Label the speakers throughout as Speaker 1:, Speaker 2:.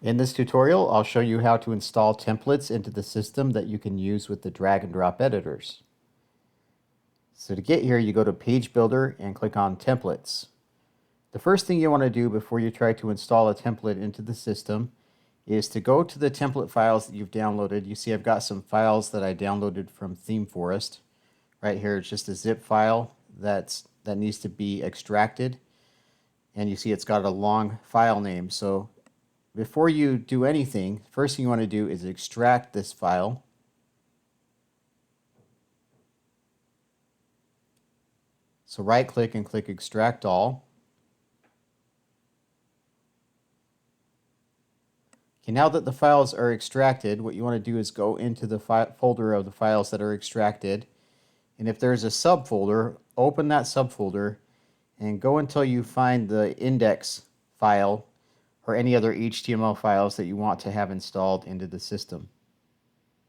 Speaker 1: In this tutorial, I'll show you how to install templates into the system that you can use with the drag and drop editors. So to get here, you go to Page Builder and click on Templates. The first thing you want to do before you try to install a template into the system is to go to the template files that you've downloaded. You see I've got some files that I downloaded from ThemeForest. Right here it's just a zip file that needs to be extracted. And you see it's got a long file name. So before you do anything, first thing you want to do is extract this file. So right click and click Extract All. Okay, now that the files are extracted, what you want to do is go into the folder of the files that are extracted. And if there's a subfolder, open that subfolder and go until you find the index file or any other HTML files that you want to have installed into the system.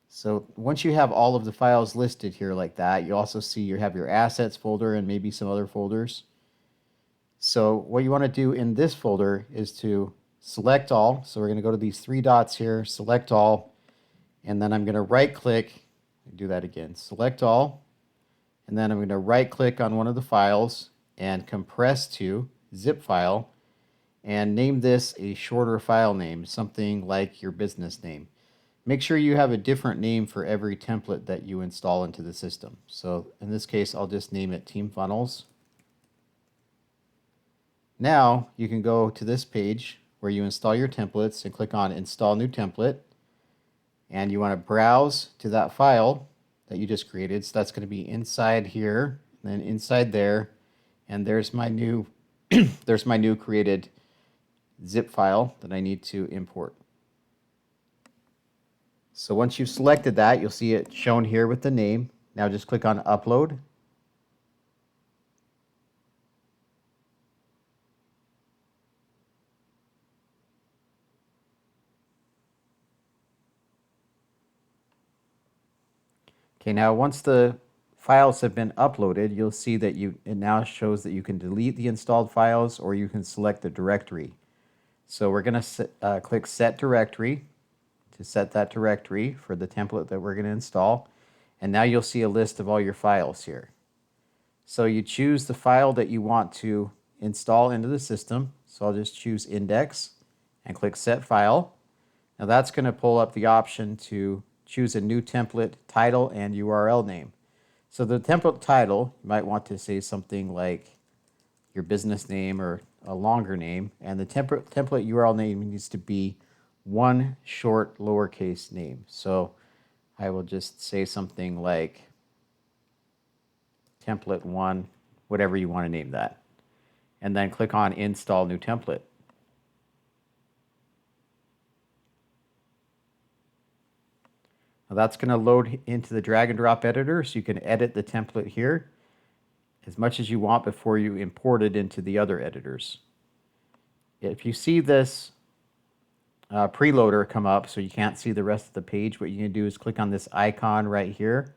Speaker 1: So once you have all of the files listed here like that, you also see you have your assets folder and maybe some other folders. So what you want to do in this folder is to select all. So we're going to go to these three dots here, select all, and then I'm going to right click, do that again, select all, and then I'm going to right click on one of the files and compress to zip file and name this a shorter file name, something like your business name. Make sure you have a different name for every template that you install into the system. So in this case, I'll just name it Team Funnels. Now you can go to this page where you install your templates and click on Install New Template. And you want to browse to that file that you just created. So that's going to be inside here, and then inside there, and there's my new there's my new created zip file that I need to import. So once you've selected that, you'll see it shown here with the name. Now just click on Upload. Okay, now once the files have been uploaded, you'll see that it now shows that you can delete the installed files or you can select the directory. So we're going to click Set Directory to set that directory for the template that we're going to install. And now you'll see a list of all your files here. So you choose the file that you want to install into the system. So I'll just choose Index and click Set File. Now that's going to pull up the option to choose a new template title and URL name. So the template title, you might want to say something like your business name or a longer name, and the template URL name needs to be one short lowercase name. So I will just say something like template 1, whatever you want to name that. And then click on Install New Template. Now that's going to load into the drag and drop editor, so you can edit the template here as much as you want before you import it into the other editors. If you see this preloader come up so you can't see the rest of the page, what you can do is click on this icon right here,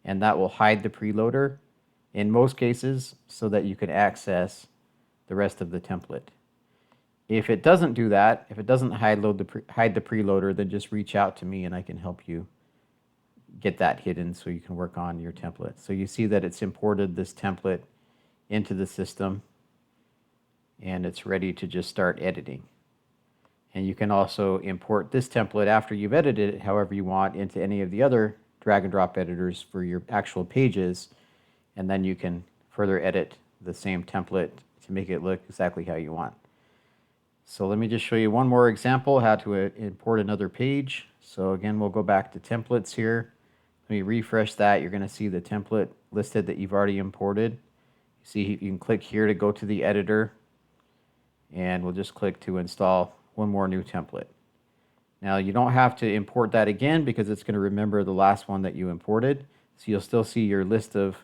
Speaker 1: and that will hide the preloader in most cases so that you can access the rest of the template. If it doesn't do that, if it doesn't hide the preloader, then just reach out to me and I can help you get that hidden so you can work on your template. So you see that it's imported this template into the system and it's ready to just start editing. And you can also import this template after you've edited it however you want into any of the other drag and drop editors for your actual pages, and then you can further edit the same template to make it look exactly how you want. So let me just show you one more example how to import another page. So again, we'll go back to templates here. Let me refresh that. You're going to see the template listed that you've already imported. You see you can click here to go to the editor, and we'll just click to install one more new template. Now you don't have to import that again because it's going to remember the last one that you imported. So you'll still see your list of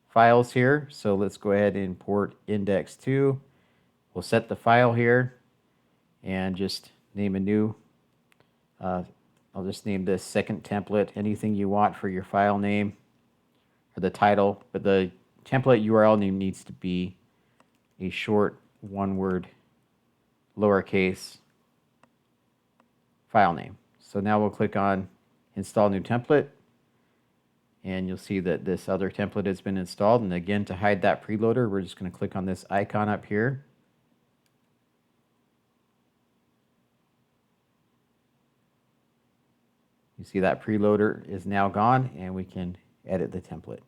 Speaker 1: files here. So let's go ahead and import index 2. We'll set the file here and just name a new, I'll just name this second template, anything you want for your file name or the title, but the template URL name needs to be a short one-word lowercase file name. So now we'll click on Install New Template, and you'll see that this other template has been installed. And again, to hide that preloader, we're just going to click on this icon up here. You see that preloader is now gone, and we can edit the template.